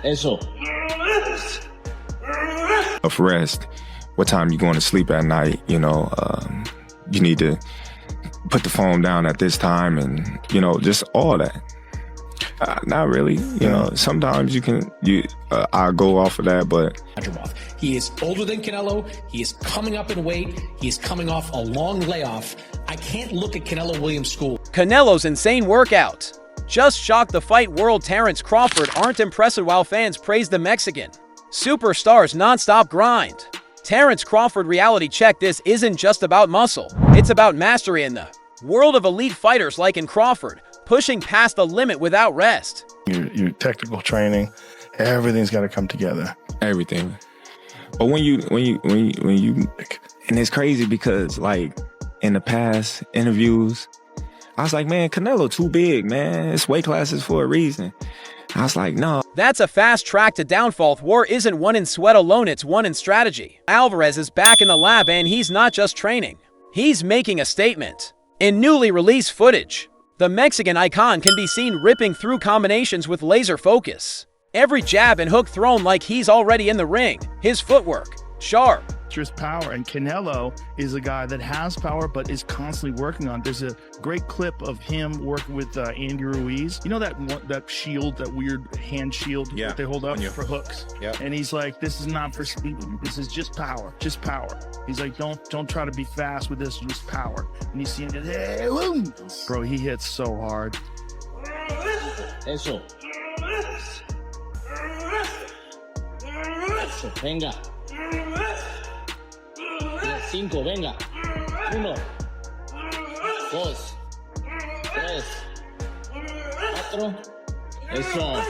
Eso. Of rest, what time you going to sleep at night, you need to put the phone down at this time, and just all that. Not really, sometimes I'll go off of that, but he is older than Canelo. He is coming up in weight. He is coming off a long layoff. I can't look at Canelo Williams' school. Canelo's insane workout just shocked the fight world. Terence Crawford aren't impressed while fans praise the Mexican superstar's non-stop grind. Terence Crawford reality check. This isn't just about muscle. It's about mastery in the world of elite fighters like in Crawford, pushing past the limit without rest. Your technical training, everything's got to come together. Everything. But when you, and it's crazy because like in the past interviews, I was like, man, Canelo too big, man. It's weight classes for a reason. I was like, no. That's a fast track to downfall. War isn't won in sweat alone, it's won in strategy. Alvarez is back in the lab, and he's not just training. He's making a statement. In newly released footage, the Mexican icon can be seen ripping through combinations with laser focus. Every jab and hook thrown like he's already in the ring. His footwork, sharp. Just power, and Canelo is a guy that has power but is constantly working on it. There's a great clip of him working with Andy Ruiz. You know that shield, that weird hand shield that they hold up for hooks? Yeah. And he's like, this is not for speed. This is just power. Just power. He's like, don't try to be fast with this, just power. And you see him, hey, boom. Bro, he hits so hard. Eso. Eso. Venga. 5, venga. 1, 2, 3, 4. Eso.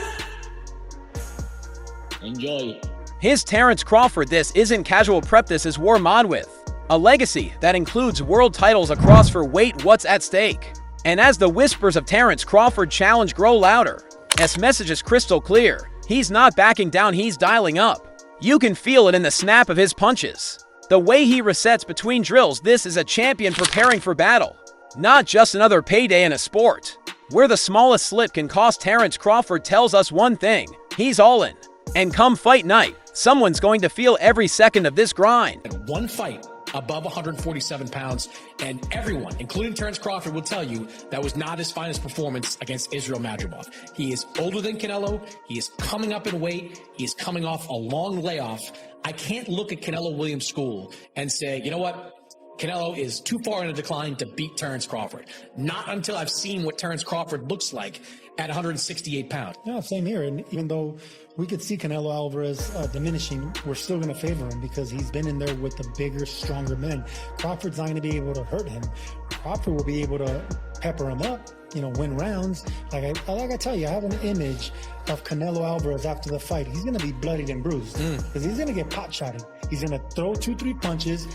Enjoy. His Terence Crawford. This isn't casual prep, this is war mod with a legacy that includes world titles across for weight. What's at stake? And as the whispers of Terence Crawford challenge grow louder, S message is crystal clear. He's not backing down, he's dialing up. You can feel it in the snap of his punches, the way he resets between drills. This is a champion preparing for battle, not just another payday in a sport where the smallest slip can cost. Terence Crawford tells us one thing: he's all in. And come fight night, someone's going to feel every second of this grind. One fight above 147 pounds, and everyone, including Terence Crawford, will tell you that was not his finest performance against Israel Madrimov. He is older than Canelo. He is coming up in weight. He is coming off a long layoff. I can't look at Canelo Williams' school and say, you know what? Canelo is too far in a decline to beat Terence Crawford. Not until I've seen what Terence Crawford looks like at 168 pounds. Yeah, same here. And even though we could see Canelo Alvarez diminishing, we're still going to favor him because he's been in there with the bigger, stronger men. Crawford's not going to be able to hurt him. Crawford will be able to pepper him up, win rounds. Like I tell you, I have an image of Canelo Alvarez after the fight. He's going to be bloodied and bruised because he's going to get pot-shotted. He's going to throw 2-3 punches,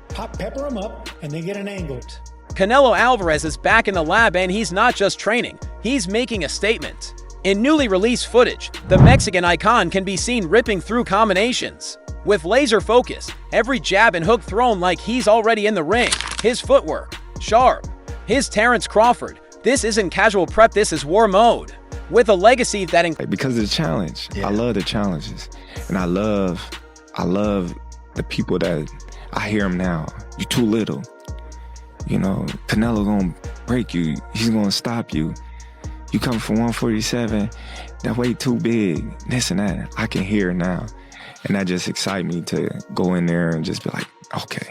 pepper him up, and then get an angle. Canelo Alvarez is back in the lab, and he's not just training, he's making a statement. In newly released footage, the Mexican icon can be seen ripping through combinations with laser focus, every jab and hook thrown like he's already in the ring. His footwork, sharp. His Terence Crawford. This isn't casual prep, this is war mode. With a legacy that because of the challenge. I love the challenges. And I love the people that I hear them now. You're too little. Canelo gonna break you. He's gonna stop you. You come from 147, that weight too big, this and that. I can hear it now. And that just excites me to go in there and just be like, okay,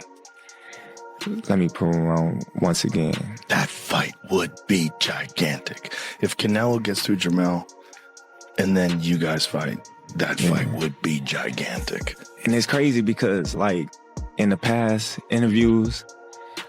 let me prove him wrong once again. That fight would be gigantic. If Canelo gets through Jamel and then you guys fight, that fight would be gigantic. And it's crazy because like in the past interviews,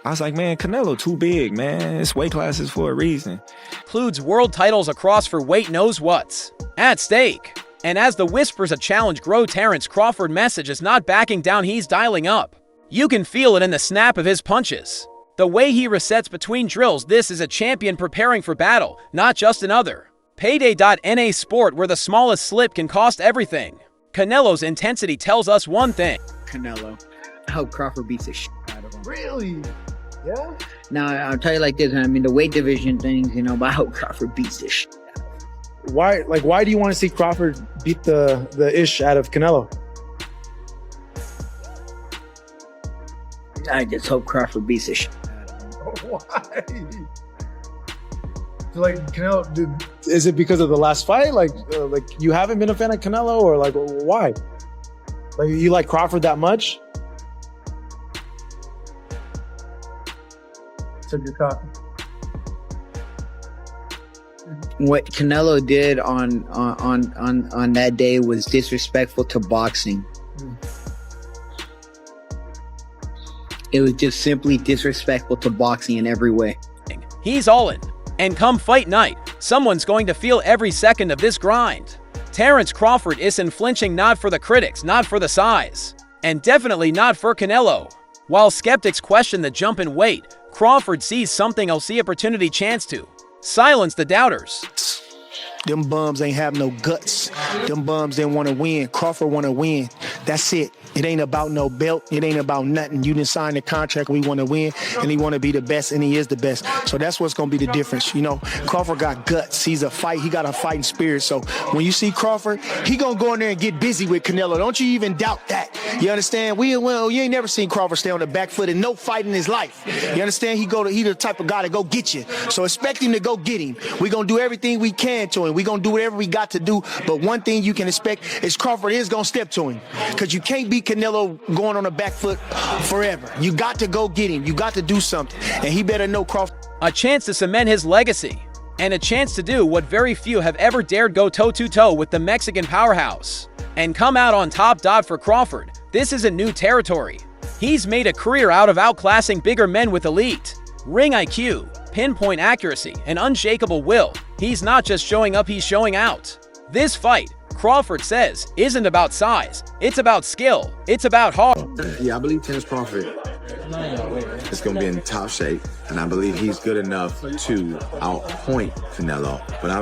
I was like, man, Canelo too big, man. It's weight classes for a reason. Includes world titles across for weight, knows what's at stake. And as the whispers of challenge grow, Terence Crawford message is not backing down, he's dialing up. You can feel it in the snap of his punches, the way he resets between drills. This is a champion preparing for battle, not just another payday.na sport where the smallest slip can cost everything. Canelo's intensity tells us one thing. Canelo. I hope Crawford beats the shit out of him. Really? Yeah? Now, I'll tell you like this, the weight division things, but I hope Crawford beats the shit out of him. Why do you want to see Crawford beat the ish out of Canelo? I just hope Crawford beats the shit. Why? Like Canelo, dude, is it because of the last fight? Like you haven't been a fan of Canelo, or like why? Like you like Crawford that much? Took your coffee. What Canelo did on that day was disrespectful to boxing. It was just simply disrespectful to boxing in every way. He's all in. And come fight night, someone's going to feel every second of this grind. Terence Crawford isn't flinching, not for the critics, not for the size, and definitely not for Canelo. While skeptics question the jump in weight, Crawford sees something he'll see opportunity chance to silence the doubters. Them bums ain't have no guts. Them bums didn't want to win. Crawford want to win. That's it. It ain't about no belt. It ain't about nothing. You didn't sign the contract. We want to win, and he want to be the best, and he is the best. So that's what's going to be the difference. You know, Crawford got guts. He got a fighting spirit. So when you see Crawford, he going to go in there and get busy with Canelo. Don't you even you understand? You ain't never seen Crawford stay on the back foot in no fight in his life. You understand? He the type of guy to go get you. So expect him to go get him. We going to do everything we can to him. We going to do whatever we got to do. But one thing you can expect is Crawford is going to step to him, because you can't beat Canelo going on the back foot forever. You got to go get him. You got to do something. And he better know Crawford. A chance to cement his legacy, and a chance to do what very few have ever dared, go toe-to-toe with the Mexican powerhouse and come out on top. For Crawford, this isn't new territory. He's made a career out of outclassing bigger men with elite ring IQ, pinpoint accuracy, and unshakable will. He's not just showing up, he's showing out. This fight, Crawford says, isn't about size, it's about skill, it's about heart. Yeah, I believe Terence Crawford is going to be in top shape, and I believe he's good enough to outpoint Canelo, but I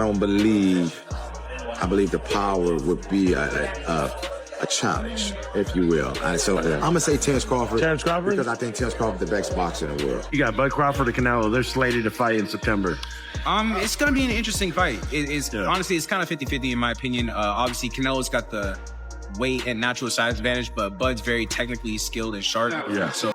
believe the power would be a challenge, if you will. So I'm going to say Terence Crawford. Terence Crawford? Because I think Terence Crawford is the best boxer in the world. You got Bud Crawford and Canelo. They're slated to fight in September. It's going to be an interesting fight. Honestly, it's kind of 50-50 in my opinion. Obviously, Canelo's got the weight and natural size advantage, but Bud's very technically skilled and sharp. Yeah. So.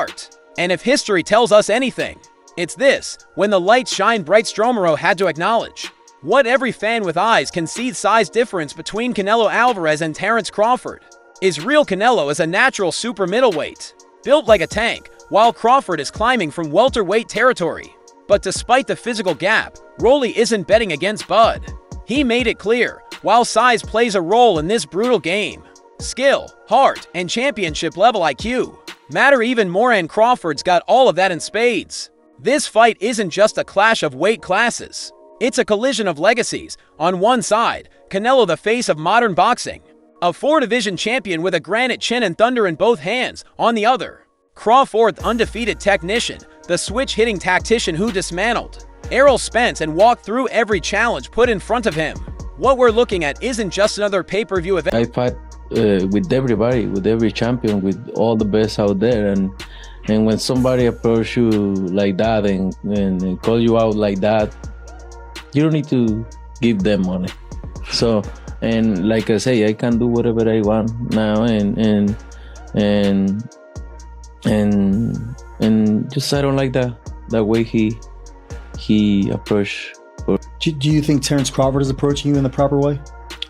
And if history tells us anything, it's this: when the lights shine bright, Stromero had to acknowledge what every fan with eyes can see: size difference between Canelo Alvarez and Terence Crawford. Is real Canelo is a natural super middleweight, built like a tank, while Crawford is climbing from welterweight territory. But despite the physical gap, Rolly isn't betting against Bud. He made it clear, while size plays a role in this brutal game, skill, heart, and championship-level IQ matter even more, and Crawford's got all of that in spades. This fight isn't just a clash of weight classes. It's a collision of legacies. On one side, Canelo, the face of modern boxing, a 4-division champion with a granite chin and thunder in both hands. On the other, Crawford, undefeated technician, the switch-hitting tactician who dismantled Errol Spence and walked through every challenge put in front of him. What we're looking at isn't just another pay-per-view event. I fight with everybody, with every champion, with all the best out there, and when somebody approach you like that and call you out like that, you don't need to give them money. So, and like I say, I can do whatever I want now, and just I don't like that way he approached. Do you think Terence Crawford is approaching you in the proper way?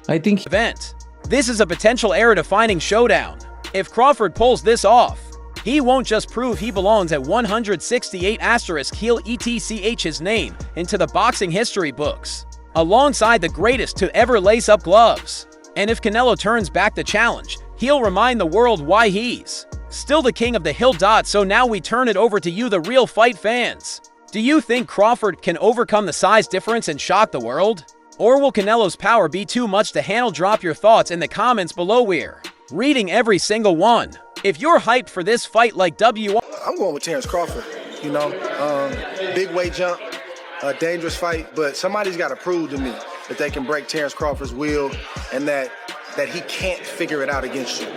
I think event. This is a potential era-defining showdown. If Crawford pulls this off, he won't just prove he belongs at 168 *, he'll ETCH his name into the boxing history books, alongside the greatest to ever lace up gloves. And if Canelo turns back the challenge, he'll remind the world why he's still the king of the hill. So now we turn it over to you, the real fight fans. Do you think Crawford can overcome the size difference and shock the world? Or will Canelo's power be too much to handle? Drop your thoughts in the comments below. We're reading every single one. If you're hyped for this fight like I'm going with Terence Crawford. You know, big weight jump, a dangerous fight, but somebody's got to prove to me that they can break Terence Crawford's will and that he can't figure it out against you.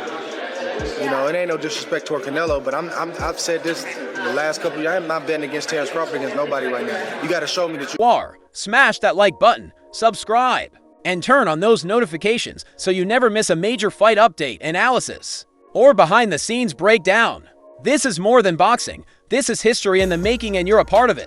You know, it ain't no disrespect toward Canelo, but I've said this the last couple of years. I'm not betting against Terence Crawford against nobody right now. You got to show me that you are. Smash that like button, subscribe, And turn on those notifications so you never miss a major fight update, analysis, or behind-the-scenes breakdown. This is more than boxing. This is history in the making, and you're a part of it.